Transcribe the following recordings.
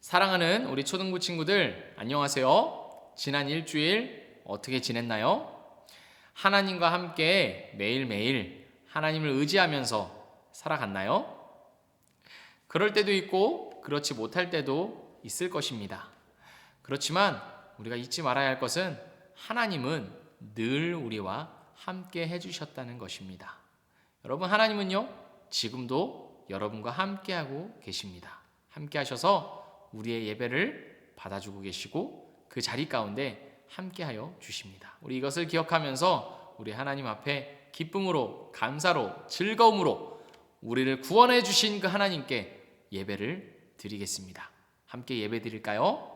사랑하는 우리 초등부 친구들, 안녕하세요. 지난 일주일 어떻게 지냈나요? 하나님과 함께 매일매일 하나님을 의지하면서 살아갔나요? 그럴 때도 있고 그렇지 못할 때도 있을 것입니다. 그렇지만 우리가 잊지 말아야 할 것은 하나님은 늘 우리와 함께 해주셨다는 것입니다. 여러분, 하나님은요, 지금도 여러분과 함께하고 계십니다. 함께 하셔서 우리의 예배를 받아주고 계시고 그 자리 가운데 함께하여 주십니다. 우리 이것을 기억하면서 우리 하나님 앞에 기쁨으로, 감사로, 즐거움으로 우리를 구원해 주신 그 하나님께 예배를 드리겠습니다. 함께 예배 드릴까요?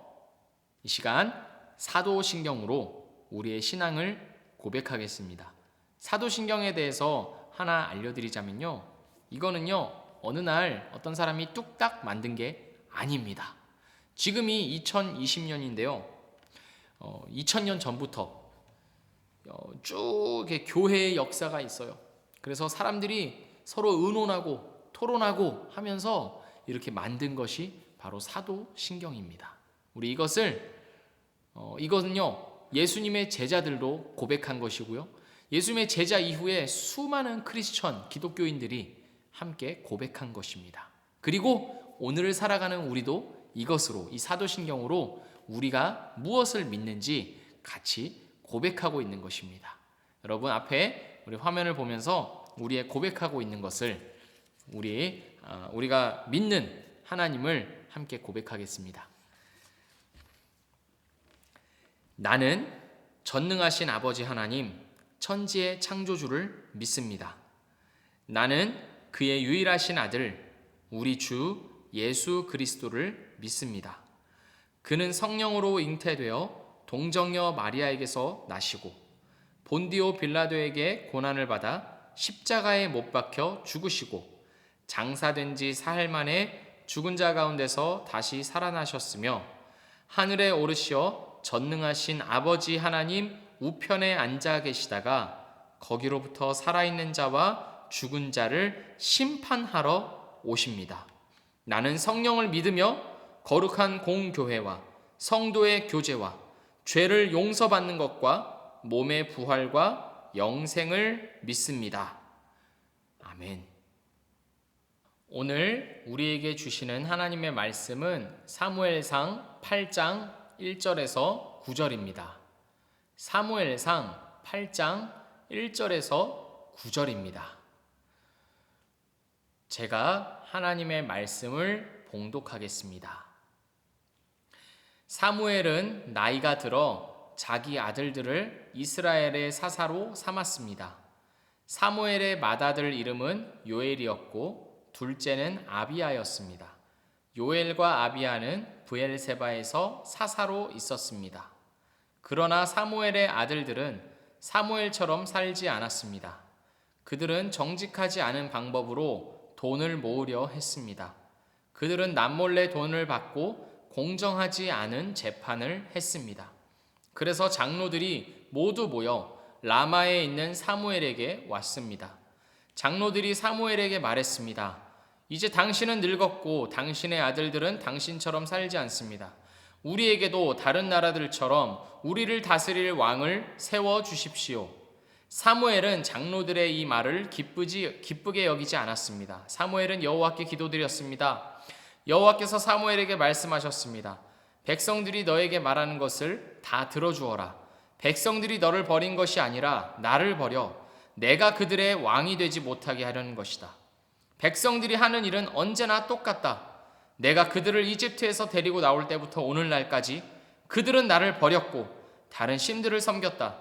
이 시간 사도신경으로 우리의 신앙을 고백하겠습니다. 사도신경에 대해서 하나 알려드리자면요, 이거는요 어느 날 어떤 사람이 뚝딱 만든 게 아닙니다. 지금이 2020년인데요 2000년 전부터 쭉 교회의 역사가 있어요. 그래서 사람들이 서로 의논하고 토론하고 하면서 이렇게 만든 것이 바로 사도신경입니다. 우리 이것은요 예수님의 제자들도 고백한 것이고요, 예수님의 제자 이후에 수많은 크리스천 기독교인들이 함께 고백한 것입니다. 그리고 오늘을 살아가는 우리도 이것으로, 이 사도신경으로 우리가 무엇을 믿는지 같이 고백하고 있는 것입니다. 여러분, 앞에 우리 화면을 보면서 우리의 고백하고 있는 것을 우리가 믿는 하나님을 함께 고백하겠습니다. 나는 전능하신 아버지 하나님, 천지의 창조주를 믿습니다. 나는 그의 유일하신 아들, 우리 주 예수 그리스도를 믿습니다. 그는 성령으로 잉태되어 동정녀 마리아에게서 나시고 본디오 빌라도에게 고난을 받아 십자가에 못 박혀 죽으시고 장사된 지 사흘 만에 죽은 자 가운데서 다시 살아나셨으며 하늘에 오르시어 전능하신 아버지 하나님 우편에 앉아 계시다가 거기로부터 살아있는 자와 죽은 자를 심판하러 오십니다. 나는 성령을 믿으며 거룩한 공교회와 성도의 교제와 죄를 용서받는 것과 몸의 부활과 영생을 믿습니다. 아멘. 오늘 우리에게 주시는 하나님의 말씀은 사무엘상 8장 1절에서 9절입니다. 사무엘상 8장 1절에서 9절입니다. 제가 하나님의 말씀을 봉독하겠습니다. 사무엘은 나이가 들어 자기 아들들을 이스라엘의 사사로 삼았습니다. 사무엘의 맏아들 이름은 요엘이었고 둘째는 아비야였습니다. 요엘과 아비야는 브엘세바에서 사사로 있었습니다. 그러나 사무엘의 아들들은 사무엘처럼 살지 않았습니다. 그들은 정직하지 않은 방법으로 돈을 모으려 했습니다. 그들은 남몰래 돈을 받고 공정하지 않은 재판을 했습니다. 그래서 장로들이 모두 모여 라마에 있는 사무엘에게 왔습니다. 장로들이 사무엘에게 말했습니다. 이제 당신은 늙었고 당신의 아들들은 당신처럼 살지 않습니다. 우리에게도 다른 나라들처럼 우리를 다스릴 왕을 세워 주십시오. 사무엘은 장로들의 이 말을 기쁘게 여기지 않았습니다. 사무엘은 여호와께 기도드렸습니다. 여호와께서 사무엘에게 말씀하셨습니다. 백성들이 너에게 말하는 것을 다 들어주어라. 백성들이 너를 버린 것이 아니라 나를 버려 내가 그들의 왕이 되지 못하게 하려는 것이다. 백성들이 하는 일은 언제나 똑같다. 내가 그들을 이집트에서 데리고 나올 때부터 오늘날까지 그들은 나를 버렸고 다른 신들을 섬겼다.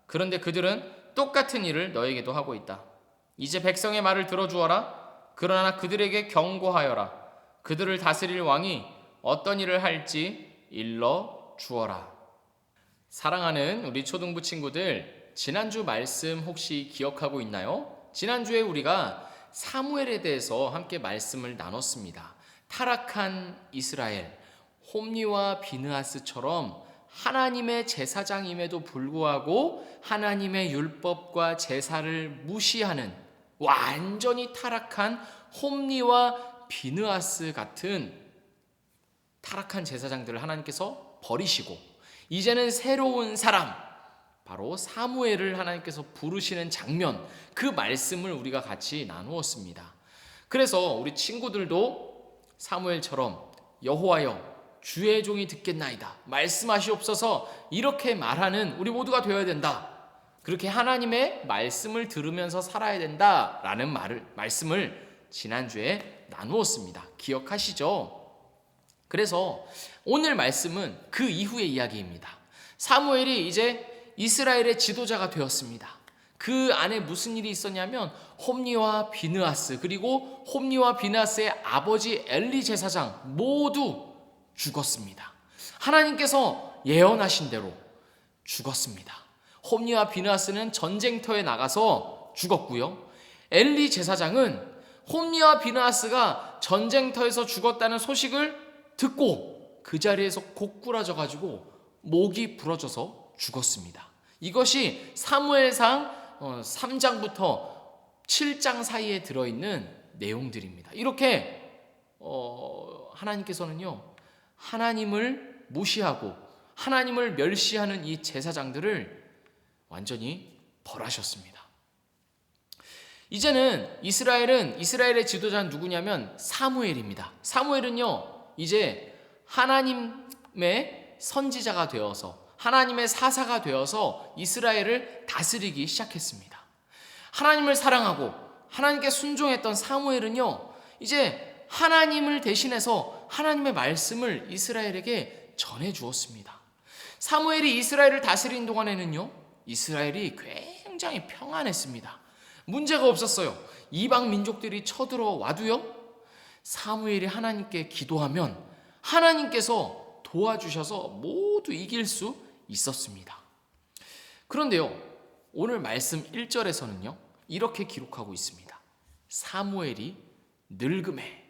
그런데 그들은 똑같은 일을 너에게도 하고 있다. 이제 백성의 말을 들어주어라. 그러나 그들에게 경고하여라. 그들을 다스릴 왕이 어떤 일을 할지 일러 주어라. 사랑하는 우리 초등부 친구들, 지난주 말씀 혹시 기억하고 있나요? 지난주에 우리가 사무엘에 대해서 함께 말씀을 나눴습니다. 타락한 이스라엘, 홈리와 비느하스처럼 하나님의 제사장임에도 불구하고 하나님의 율법과 제사를 무시하는 완전히 타락한 홈리와 비느하스 같은 타락한 제사장들을 하나님께서 버리시고 이제는 새로운 사람, 바로 사무엘을 하나님께서 부르시는 장면, 그 말씀을 우리가 같이 나누었습니다. 그래서 우리 친구들도 사무엘처럼 여호와여 주의 종이 듣겠나이다 말씀하시옵소서 이렇게 말하는 우리 모두가 되어야 된다. 그렇게 하나님의 말씀을 들으면서 살아야 된다라는 말씀을 지난주에 나누었습니다. 기억하시죠? 그래서 오늘 말씀은 그 이후의 이야기입니다. 사무엘이 이제 이스라엘의 지도자가 되었습니다. 그 안에 무슨 일이 있었냐면 홈리와 비느하스, 그리고 홈리와 비느하스의 아버지 엘리 제사장 모두 죽었습니다. 하나님께서 예언하신 대로 죽었습니다. 홈리와 비느하스는 전쟁터에 나가서 죽었고요. 엘리 제사장은 홈리와 비느하스가 전쟁터에서 죽었다는 소식을 듣고 그 자리에서 고꾸라져 가지고 목이 부러져서 죽었습니다. 이것이 사무엘상 3장부터 7장 사이에 들어있는 내용들입니다. 이렇게 하나님께서는요, 하나님을 무시하고 하나님을 멸시하는 이 제사장들을 완전히 벌하셨습니다. 이제는 이스라엘의 지도자는 누구냐면 사무엘입니다. 사무엘은요, 이제 하나님의 선지자가 되어서 하나님의 사사가 되어서 이스라엘을 다스리기 시작했습니다. 하나님을 사랑하고 하나님께 순종했던 사무엘은요, 이제 하나님을 대신해서 하나님의 말씀을 이스라엘에게 전해 주었습니다. 사무엘이 이스라엘을 다스린 동안에는요, 이스라엘이 굉장히 평안했습니다. 문제가 없었어요. 이방 민족들이 쳐들어와도요, 사무엘이 하나님께 기도하면 하나님께서 도와주셔서 모두 이길 수 있었습니다. 그런데요, 오늘 말씀 1절에서는요, 이렇게 기록하고 있습니다. 사무엘이 늙음에,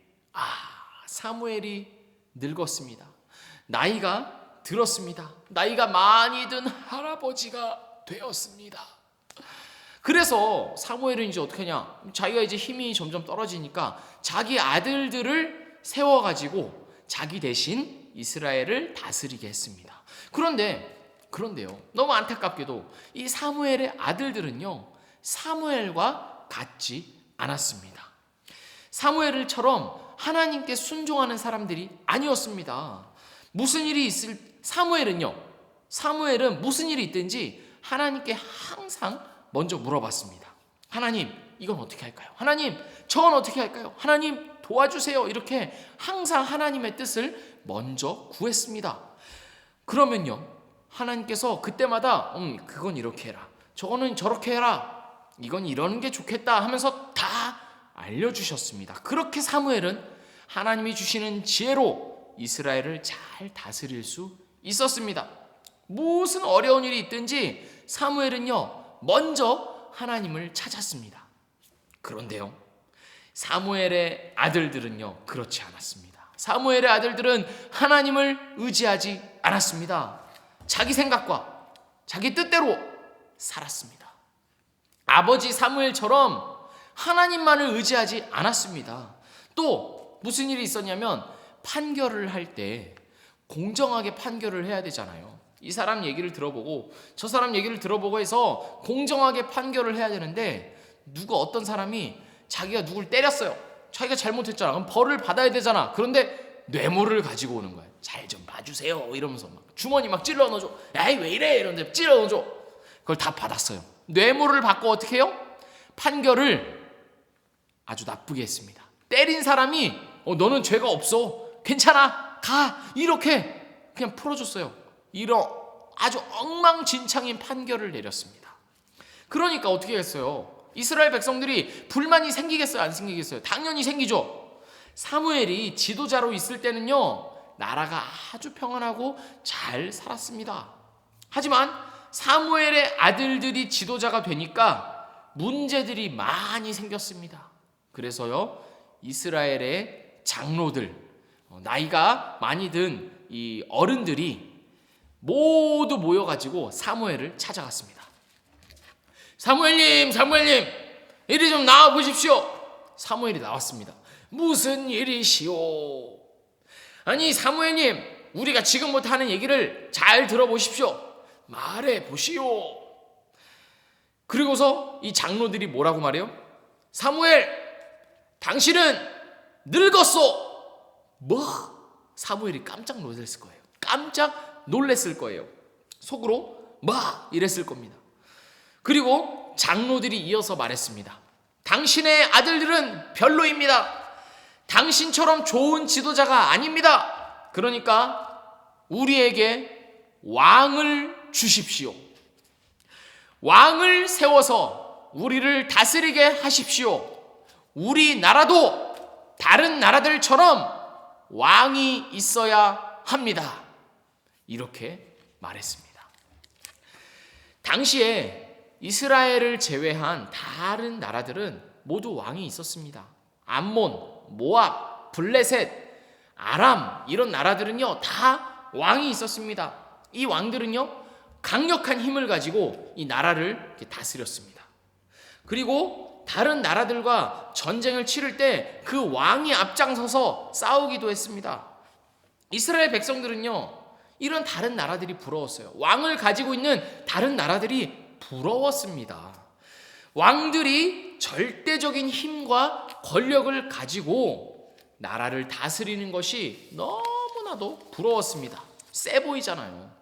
사무엘이 늙었습니다. 나이가 들었습니다. 나이가 많이 든 할아버지가 되었습니다. 그래서 사무엘은 이제 어떻게 하냐, 자기가 이제 힘이 점점 떨어지니까 자기 아들들을 세워가지고 자기 대신 이스라엘을 다스리게 했습니다. 그런데요, 너무 안타깝게도 이 사무엘의 아들들은요, 사무엘과 같지 않았습니다. 사무엘처럼 하나님께 순종하는 사람들이 아니었습니다. 사무엘은 무슨 일이 있든지 하나님께 항상 먼저 물어봤습니다. 하나님, 이건 어떻게 할까요? 하나님, 저건 어떻게 할까요? 하나님, 도와주세요. 이렇게 항상 하나님의 뜻을 먼저 구했습니다. 그러면요, 하나님께서 그때마다 그건 이렇게 해라, 저거는 저렇게 해라, 이건 이러는 게 좋겠다 하면서 다 알려주셨습니다. 그렇게 사무엘은 하나님이 주시는 지혜로 이스라엘을 잘 다스릴 수 있었습니다. 무슨 어려운 일이 있든지 사무엘은요, 먼저 하나님을 찾았습니다. 그런데요, 사무엘의 아들들은요, 그렇지 않았습니다. 사무엘의 아들들은 하나님을 의지하지 않았습니다. 자기 생각과 자기 뜻대로 살았습니다. 아버지 사무엘처럼 하나님만을 의지하지 않았습니다. 또 무슨 일이 있었냐면, 판결을 할 때 공정하게 판결을 해야 되잖아요. 이 사람 얘기를 들어보고 저 사람 얘기를 들어보고 해서 공정하게 판결을 해야 되는데, 어떤 사람이 자기가 누굴 때렸어요. 자기가 잘못했잖아. 그럼 벌을 받아야 되잖아. 그런데 뇌물을 가지고 오는 거예요. 잘 좀 봐주세요 이러면서 막 주머니 막 찔러 넣어줘. 야이 왜 이래 이러는데 찔러 넣어줘. 그걸 다 받았어요. 뇌물을 받고 어떻게 해요? 판결을 아주 나쁘게 했습니다. 때린 사람이 너는 죄가 없어, 괜찮아, 가, 이렇게 그냥 풀어줬어요. 아주 엉망진창인 판결을 내렸습니다. 그러니까 어떻게 했어요? 이스라엘 백성들이 불만이 생기겠어요, 안 생기겠어요? 당연히 생기죠. 사무엘이 지도자로 있을 때는요, 나라가 아주 평안하고 잘 살았습니다. 하지만 사무엘의 아들들이 지도자가 되니까 문제들이 많이 생겼습니다. 그래서요, 이스라엘의 장로들, 나이가 많이 든 이 어른들이 모두 모여가지고 사무엘을 찾아갔습니다. 사무엘님, 이리 좀 나와 보십시오. 사무엘이 나왔습니다. 무슨 일이시오? 아니 사무엘님, 우리가 지금부터 하는 얘기를 잘 들어보십시오. 말해 보시오. 그리고서 이 장로들이 뭐라고 말해요? 사무엘, 당신은 늙었소. 뭐? 사무엘이 깜짝 놀랐을 거예요. 깜짝 놀랐을 거예요. 속으로 뭐? 이랬을 겁니다. 그리고 장로들이 이어서 말했습니다. 당신의 아들들은 별로입니다. 당신처럼 좋은 지도자가 아닙니다. 그러니까 우리에게 왕을 주십시오. 왕을 세워서 우리를 다스리게 하십시오. 우리나라도 다른 나라들처럼 왕이 있어야 합니다. 이렇게 말했습니다. 당시에 이스라엘을 제외한 다른 나라들은 모두 왕이 있었습니다. 암몬, 모압, 블레셋, 아람 이런 나라들은요 다 왕이 있었습니다. 이 왕들은요 강력한 힘을 가지고 이 나라를 다스렸습니다. 그리고 다른 나라들과 전쟁을 치를 때 그 왕이 앞장서서 싸우기도 했습니다. 이스라엘 백성들은요 이런 다른 나라들이 부러웠어요. 왕을 가지고 있는 다른 나라들이 부러웠습니다. 왕들이 절대적인 힘과 권력을 가지고 나라를 다스리는 것이 너무나도 부러웠습니다. 세 보이잖아요.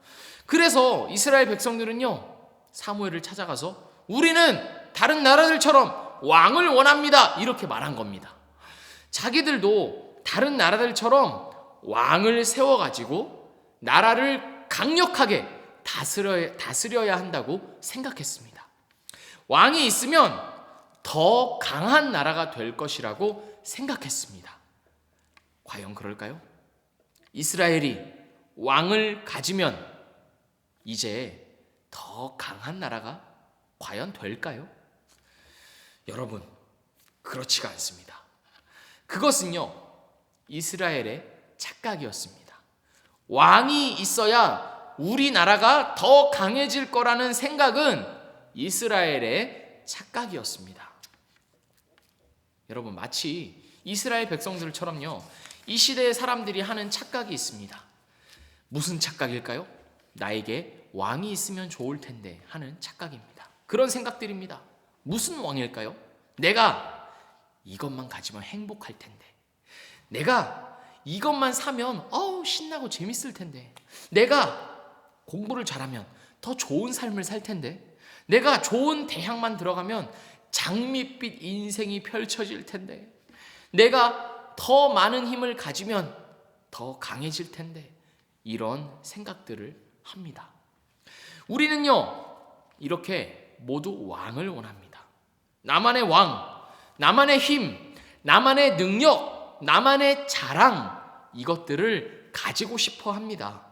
그래서 이스라엘 백성들은요 사무엘을 찾아가서 우리는 다른 나라들처럼 왕을 원합니다. 이렇게 말한 겁니다. 자기들도 다른 나라들처럼 왕을 세워가지고 나라를 강력하게 다스려야 한다고 생각했습니다. 왕이 있으면 더 강한 나라가 될 것이라고 생각했습니다. 과연 그럴까요? 이스라엘이 왕을 가지면 이제 더 강한 나라가 과연 될까요? 여러분, 그렇지가 않습니다. 그것은요, 이스라엘의 착각이었습니다. 왕이 있어야 우리나라가 더 강해질 거라는 생각은 이스라엘의 착각이었습니다. 여러분, 마치 이스라엘 백성들처럼요, 이 시대의 사람들이 하는 착각이 있습니다. 무슨 착각일까요? 나에게 왕이 있으면 좋을 텐데 하는 착각입니다. 그런 생각들입니다. 무슨 왕일까요? 내가 이것만 가지면 행복할 텐데, 내가 이것만 사면 신나고 재밌을 텐데, 내가 공부를 잘하면 더 좋은 삶을 살 텐데, 내가 좋은 대학만 들어가면 장밋빛 인생이 펼쳐질 텐데, 내가 더 많은 힘을 가지면 더 강해질 텐데, 이런 생각들을 합니다. 우리는요 이렇게 모두 왕을 원합니다. 나만의 왕, 나만의 힘, 나만의 능력, 나만의 자랑, 이것들을 가지고 싶어 합니다.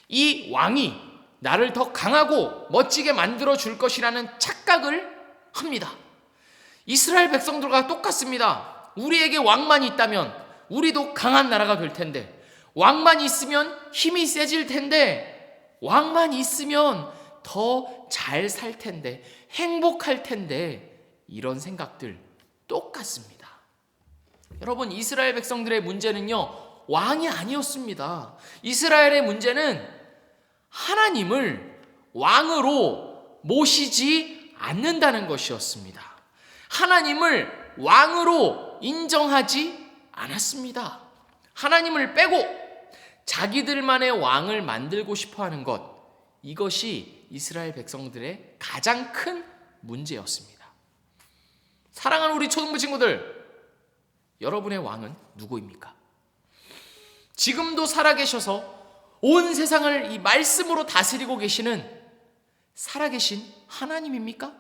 이 왕이 나를 더 강하고 멋지게 만들어 줄 것이라는 착각을 합니다. 이스라엘 백성들과 똑같습니다. 우리에게 왕만 있다면 우리도 강한 나라가 될 텐데, 왕만 있으면 힘이 세질 텐데, 왕만 있으면 더 잘 살 텐데, 행복할 텐데, 이런 생각들 똑같습니다. 여러분, 이스라엘 백성들의 문제는요 왕이 아니었습니다. 이스라엘의 문제는 하나님을 왕으로 모시지 않는다는 것이었습니다. 하나님을 왕으로 인정하지 않았습니다. 하나님을 빼고 자기들만의 왕을 만들고 싶어하는 것, 이것이 이스라엘 백성들의 가장 큰 문제였습니다. 사랑하는 우리 초등부 친구들, 여러분의 왕은 누구입니까? 지금도 살아계셔서 온 세상을 이 말씀으로 다스리고 계시는 살아계신 하나님입니까?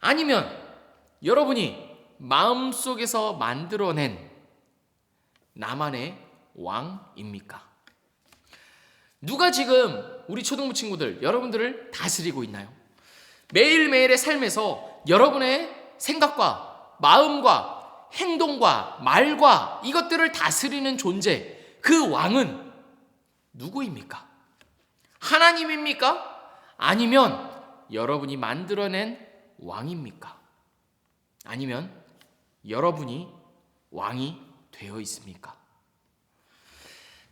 아니면 여러분이 마음속에서 만들어낸 나만의 왕입니까? 누가 지금 우리 초등부 친구들, 여러분들을 다스리고 있나요? 매일매일의 삶에서 여러분의 생각과 마음과 행동과 말과 이것들을 다스리는 존재, 그 왕은 누구입니까? 하나님입니까? 아니면 여러분이 만들어낸 왕입니까? 아니면 여러분이 왕이 되어 있습니까?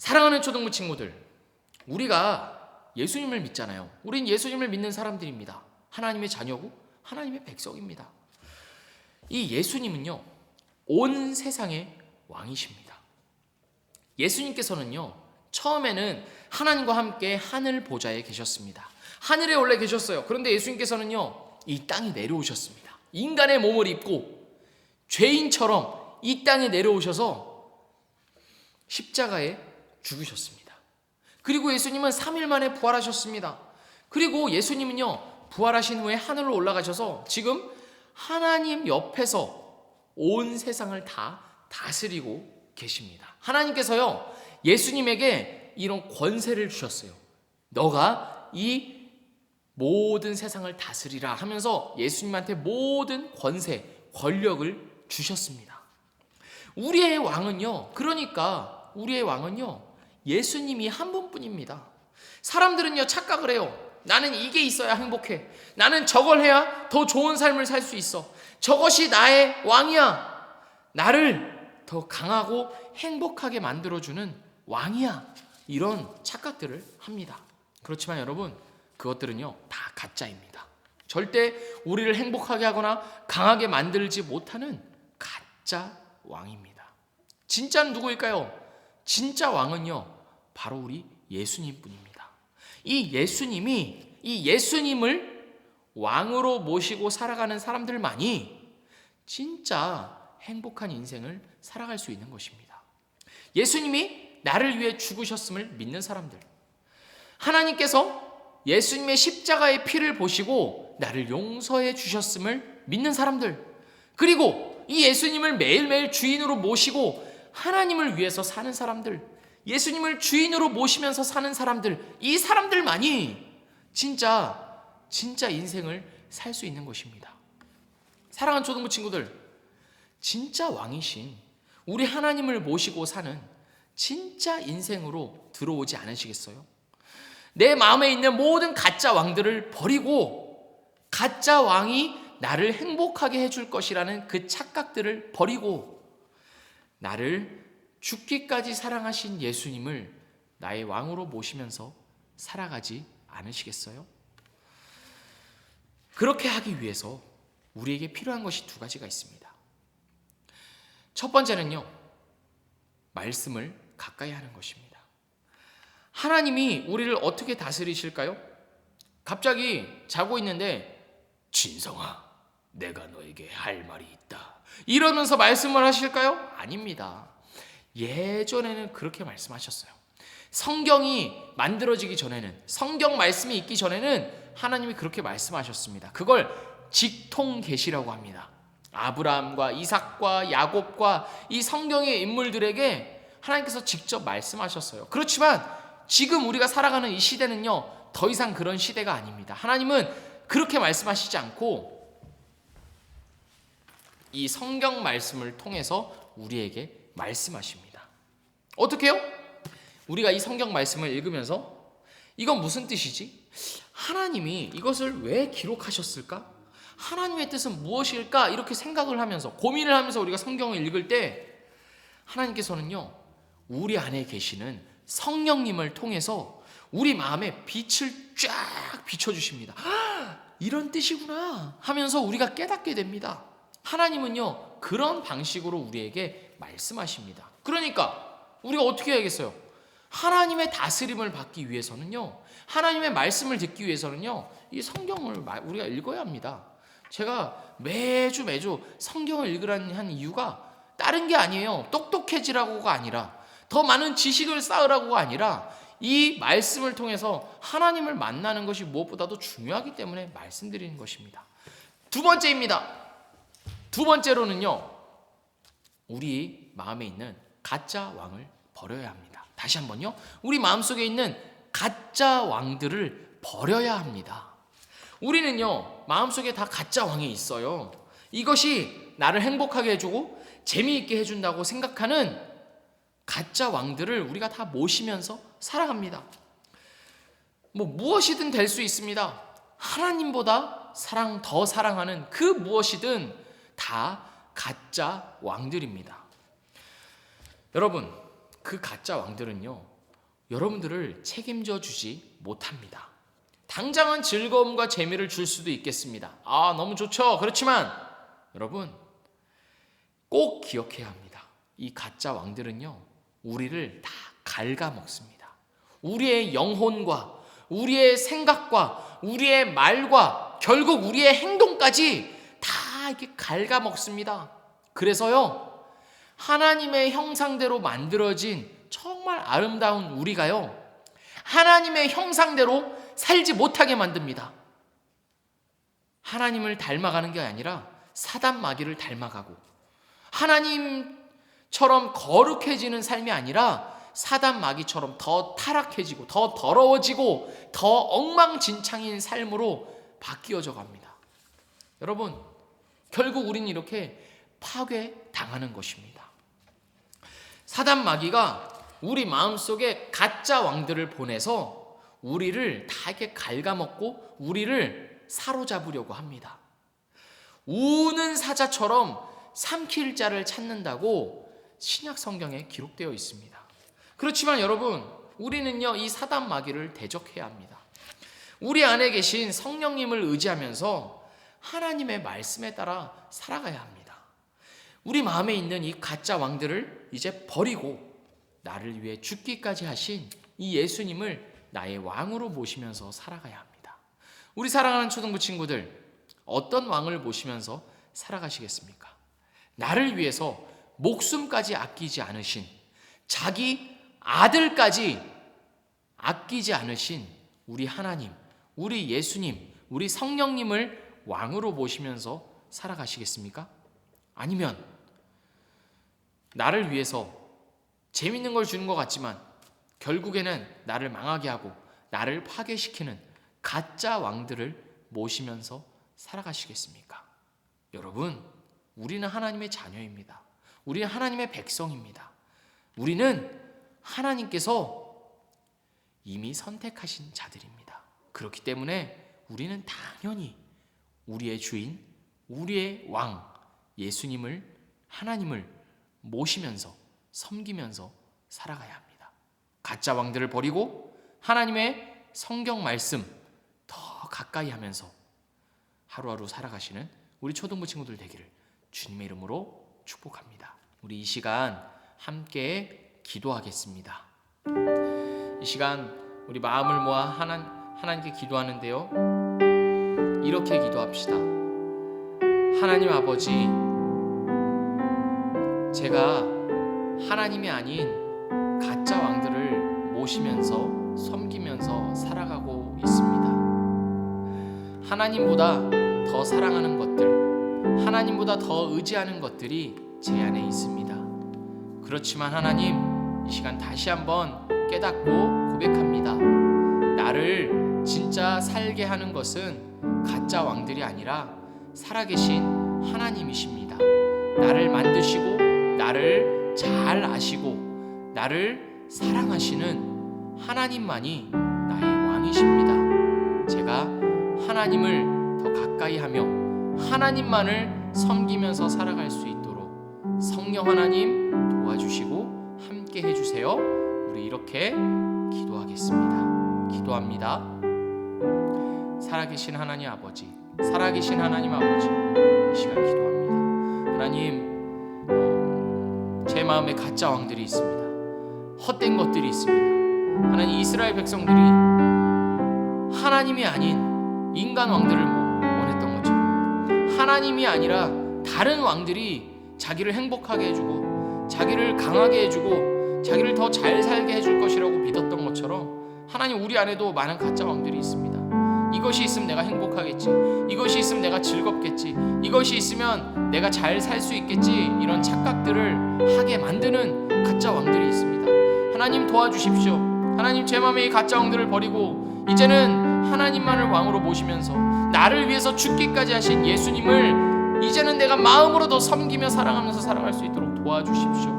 사랑하는 초등부 친구들, 우리가 예수님을 믿잖아요. 우린 예수님을 믿는 사람들입니다. 하나님의 자녀고 하나님의 백성입니다. 이 예수님은요, 온 세상의 왕이십니다. 예수님께서는요, 처음에는 하나님과 함께 하늘 보좌에 계셨습니다. 하늘에 원래 계셨어요. 그런데 예수님께서는요, 이 땅에 내려오셨습니다. 인간의 몸을 입고 죄인처럼 이 땅에 내려오셔서 십자가에 죽으셨습니다. 그리고 예수님은 3일 만에 부활하셨습니다. 그리고 예수님은요, 부활하신 후에 하늘로 올라가셔서 지금 하나님 옆에서 온 세상을 다 다스리고 계십니다. 하나님께서요, 예수님에게 이런 권세를 주셨어요. 너가 이 모든 세상을 다스리라 하면서 예수님한테 모든 권세, 권력을 주셨습니다. 우리의 왕은요, 그러니까 우리의 왕은요, 예수님이 한 분뿐입니다. 사람들은요, 착각을 해요. 나는 이게 있어야 행복해. 나는 저걸 해야 더 좋은 삶을 살 수 있어. 저것이 나의 왕이야. 나를 더 강하고 행복하게 만들어주는 왕이야. 이런 착각들을 합니다. 그렇지만 여러분, 그것들은요, 다 가짜입니다. 절대 우리를 행복하게 하거나 강하게 만들지 못하는 가짜 왕입니다. 진짜는 누구일까요? 진짜 왕은요, 바로 우리 예수님뿐입니다. 이 예수님을 왕으로 모시고 살아가는 사람들만이 진짜 행복한 인생을 살아갈 수 있는 것입니다. 예수님이 나를 위해 죽으셨음을 믿는 사람들, 하나님께서 예수님의 십자가의 피를 보시고 나를 용서해 주셨음을 믿는 사람들, 그리고 이 예수님을 매일매일 주인으로 모시고 하나님을 위해서 사는 사람들, 예수님을 주인으로 모시면서 사는 사람들, 이 사람들만이 진짜 인생을 살 수 있는 것입니다. 사랑하는 초등부 친구들, 진짜 왕이신 우리 하나님을 모시고 사는 진짜 인생으로 들어오지 않으시겠어요? 내 마음에 있는 모든 가짜 왕들을 버리고 가짜 왕이 나를 행복하게 해줄 것이라는 그 착각들을 버리고 나를 죽기까지 사랑하신 예수님을 나의 왕으로 모시면서 살아가지 않으시겠어요? 그렇게 하기 위해서 우리에게 필요한 것이 두 가지가 있습니다. 첫 번째는요, 말씀을 가까이 하는 것입니다. 하나님이 우리를 어떻게 다스리실까요? 갑자기 자고 있는데, 진성아, 내가 너에게 할 말이 있다, 이러면서 말씀을 하실까요? 아닙니다. 예전에는 그렇게 말씀하셨어요. 성경이 만들어지기 전에는, 성경 말씀이 있기 전에는 하나님이 그렇게 말씀하셨습니다. 그걸 직통계시라고 합니다. 아브라함과 이삭과 야곱과 이 성경의 인물들에게 하나님께서 직접 말씀하셨어요. 그렇지만 지금 우리가 살아가는 이 시대는요, 더 이상 그런 시대가 아닙니다. 하나님은 그렇게 말씀하시지 않고 이 성경 말씀을 통해서 우리에게 말씀하십니다. 어떻게 해요? 우리가 이 성경 말씀을 읽으면서 이건 무슨 뜻이지? 하나님이 이것을 왜 기록하셨을까? 하나님의 뜻은 무엇일까? 이렇게 생각을 하면서, 고민을 하면서 우리가 성경을 읽을 때 하나님께서는요, 우리 안에 계시는 성령님을 통해서 우리 마음에 빛을 쫙 비춰주십니다. 이런 뜻이구나 하면서 우리가 깨닫게 됩니다. 하나님은요, 그런 방식으로 우리에게 말씀하십니다. 그러니까 우리가 어떻게 해야겠어요? 하나님의 다스림을 받기 위해서는요, 하나님의 말씀을 듣기 위해서는요, 이 성경을 우리가 읽어야 합니다. 제가 매주 성경을 읽으라는 한 이유가 다른 게 아니에요. 똑똑해지라고가 아니라, 더 많은 지식을 쌓으라고가 아니라, 이 말씀을 통해서 하나님을 만나는 것이 무엇보다도 중요하기 때문에 말씀드리는 것입니다. 두 번째로는요, 우리 마음에 있는 가짜 왕을 버려야 합니다. 다시 한번요, 우리 마음속에 있는 가짜 왕들을 버려야 합니다. 우리는요, 마음속에 다 가짜 왕이 있어요. 이것이 나를 행복하게 해주고 재미있게 해준다고 생각하는 가짜 왕들을 우리가 다 모시면서 살아갑니다. 무엇이든 될 수 있습니다. 하나님보다 더 사랑하는 그 무엇이든 다 가짜 왕들입니다. 여러분, 그 가짜 왕들은요, 여러분들을 책임져 주지 못합니다. 당장은 즐거움과 재미를 줄 수도 있겠습니다. 너무 좋죠. 그렇지만 여러분 꼭 기억해야 합니다. 이 가짜 왕들은요, 우리를 다 갉아먹습니다. 우리의 영혼과 우리의 생각과 우리의 말과 결국 우리의 행동까지 다 이렇게 갉아먹습니다. 그래서요, 하나님의 형상대로 만들어진 정말 아름다운 우리가요, 하나님의 형상대로 살지 못하게 만듭니다. 하나님을 닮아가는 게 아니라 사단 마귀를 닮아가고, 하나님처럼 거룩해지는 삶이 아니라 사단 마귀처럼 더 타락해지고 더 더러워지고 더 엉망진창인 삶으로 바뀌어져 갑니다. 여러분, 결국 우리는 이렇게 파괴당하는 것입니다. 사단 마귀가 우리 마음속에 가짜 왕들을 보내서 우리를 다 이렇게 갉아먹고 우리를 사로잡으려고 합니다. 우는 사자처럼 삼킬 자를 찾는다고 신약 성경에 기록되어 있습니다. 그렇지만 여러분, 우리는요, 이 사단 마귀를 대적해야 합니다. 우리 안에 계신 성령님을 의지하면서 하나님의 말씀에 따라 살아가야 합니다. 우리 마음에 있는 이 가짜 왕들을 이제 버리고 나를 위해 죽기까지 하신 이 예수님을 나의 왕으로 모시면서 살아가야 합니다. 우리 사랑하는 초등부 친구들, 어떤 왕을 모시면서 살아가시겠습니까? 나를 위해서 목숨까지 아끼지 않으신, 자기 아들까지 아끼지 않으신 우리 하나님, 우리 예수님, 우리 성령님을 왕으로 모시면서 살아가시겠습니까? 아니면 나를 위해서 재밌는 걸 주는 것 같지만 결국에는 나를 망하게 하고 나를 파괴시키는 가짜 왕들을 모시면서 살아가시겠습니까? 여러분, 우리는 하나님의 자녀입니다. 우리는 하나님의 백성입니다. 우리는 하나님께서 이미 선택하신 자들입니다. 그렇기 때문에 우리는 당연히 우리의 주인, 우리의 왕, 예수님을, 하나님을 모시면서 섬기면서 살아가야 합니다. 가짜 왕들을 버리고 하나님의 성경 말씀 더 가까이 하면서 하루하루 살아가시는 우리 초등부 친구들 되기를 주님의 이름으로 축복합니다. 우리 이 시간 함께 기도하겠습니다. 이 시간 우리 마음을 모아 하나님께 기도하는데요, 이렇게 기도합시다. 하나님 아버지, 제가 하나님이 아닌 가짜 왕들을 모시면서 섬기면서 살아가고 있습니다. 하나님보다 더 사랑하는 것들, 하나님보다 더 의지하는 것들이 제 안에 있습니다. 그렇지만 하나님, 이 시간 다시 한번 깨닫고 고백합니다. 나를 진짜 살게 하는 것은 가짜 왕들이 아니라 살아계신 하나님이십니다. 나를 만드시고 나를 잘 아시고 나를 사랑하시는 하나님만이 나의 왕이십니다. 제가 하나님을 더 가까이 하며 하나님만을 섬기면서 살아갈 수 있도록 성령 하나님 도와주시고 함께 해주세요. 우리 이렇게 기도하겠습니다. 기도합니다. 살아계신 하나님 아버지, 살아계신 하나님 아버지, 이 시간 기도합니다. 하나님, 제 마음에 가짜 왕들이 있습니다. 헛된 것들이 있습니다. 하나님, 이스라엘 백성들이 하나님이 아닌 인간 왕들을 원했던 것처럼 하나님이 아니라 다른 왕들이 자기를 행복하게 해주고 자기를 강하게 해주고 자기를 더 잘 살게 해줄 것이라고 믿었던 것처럼 하나님, 우리 안에도 많은 가짜 왕들이 있습니다. 이것이 있으면 내가 행복하겠지, 이것이 있으면 내가 즐겁겠지, 이것이 있으면 내가 잘 살 수 있겠지, 이런 착각들을 하게 만드는 가짜 왕들이 있습니다. 하나님 도와주십시오. 하나님, 제 마음에 이 가짜 왕들을 버리고 이제는 하나님만을 왕으로 모시면서 나를 위해서 죽기까지 하신 예수님을 이제는 내가 마음으로 더 섬기며 사랑하면서 살아갈 수 있도록 도와주십시오.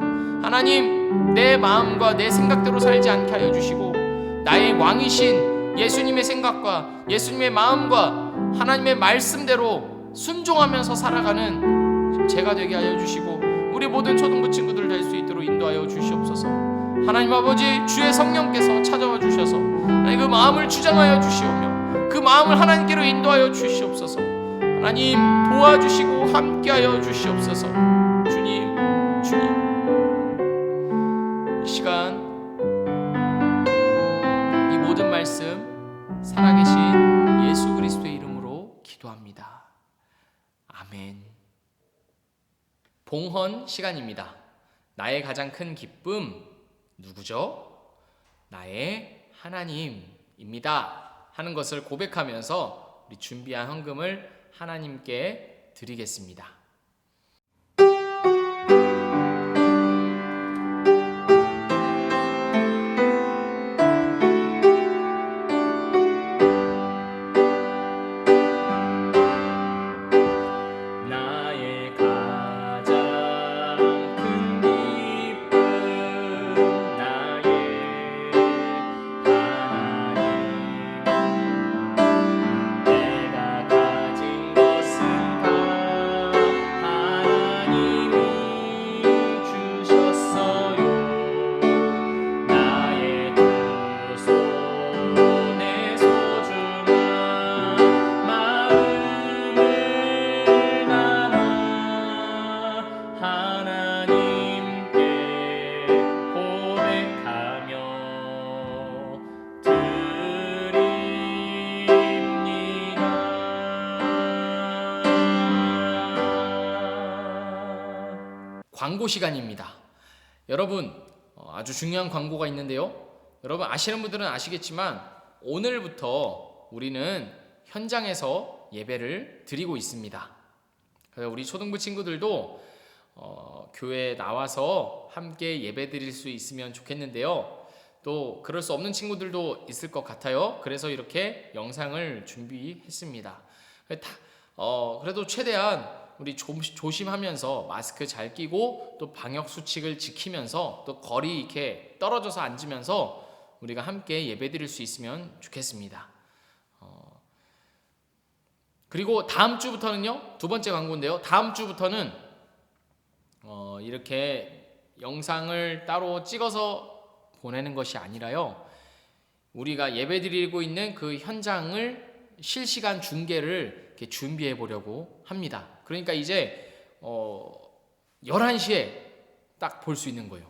하나님, 내 마음과 내 생각대로 살지 않게 하여 주시고 나의 왕이신 예수님의 생각과 예수님의 마음과 하나님의 말씀대로 순종하면서 살아가는 제가 되게 하여 주시고 우리 모든 초등부 친구들 될 수 있도록 인도하여 주시옵소서. 하나님 아버지, 주의 성령께서 찾아와 주셔서 하나님 그 마음을 주장하여 주시오며 그 마음을 하나님께로 인도하여 주시옵소서. 하나님 도와주시고 함께하여 주시옵소서. 주님, 이 시간 이 모든 말씀 살아계신 예수 그리스도의 이름으로 기도합니다. 아멘. 봉헌 시간입니다. 나의 가장 큰 기쁨 누구죠? 나의 하나님입니다 하는 것을 고백하면서 우리 준비한 헌금을 하나님께 드리겠습니다. 광고 시간입니다. 여러분, 아주 중요한 광고가 있는데요. 여러분 아시는 분들은 아시겠지만 오늘부터 우리는 현장에서 예배를 드리고 있습니다. 그래서 우리 초등부 친구들도 교회에 나와서 함께 예배 드릴 수 있으면 좋겠는데요. 또 그럴 수 없는 친구들도 있을 것 같아요. 그래서 이렇게 영상을 준비했습니다. 그래도 최대한 우리 조심하면서 마스크 잘 끼고 또 방역 수칙을 지키면서 또 거리 이렇게 떨어져서 앉으면서 우리가 함께 예배드릴 수 있으면 좋겠습니다. 그리고 다음 주부터는요, 두 번째 광고인데요. 다음 주부터는 이렇게 영상을 따로 찍어서 보내는 것이 아니라요, 우리가 예배드리고 있는 그 현장을 실시간 중계를 이렇게 준비해 보려고 합니다. 그러니까 이제 11시에 딱 볼 수 있는 거예요.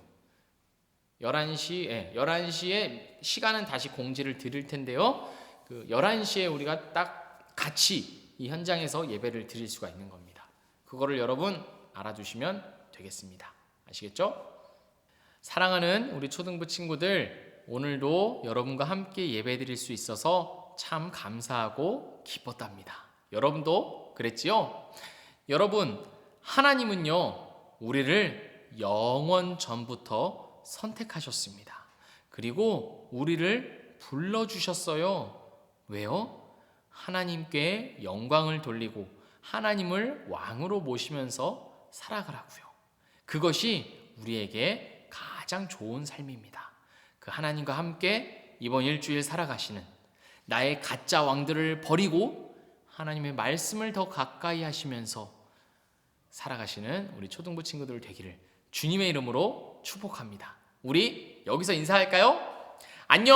11시에 시간은 다시 공지를 드릴 텐데요. 그 11시에 우리가 딱 같이 이 현장에서 예배를 드릴 수가 있는 겁니다. 그거를 여러분 알아두시면 되겠습니다. 아시겠죠? 사랑하는 우리 초등부 친구들, 오늘도 여러분과 함께 예배 드릴 수 있어서 참 감사하고 기뻤답니다. 여러분도 그랬지요? 여러분, 하나님은요, 우리를 영원 전부터 선택하셨습니다. 그리고 우리를 불러주셨어요. 왜요? 하나님께 영광을 돌리고 하나님을 왕으로 모시면서 살아가라고요. 그것이 우리에게 가장 좋은 삶입니다. 그 하나님과 함께 이번 일주일 살아가시는, 나의 가짜 왕들을 버리고 하나님의 말씀을 더 가까이 하시면서 살아가시는 우리 초등부 친구들 되기를 주님의 이름으로 축복합니다. 우리 여기서 인사할까요? 안녕.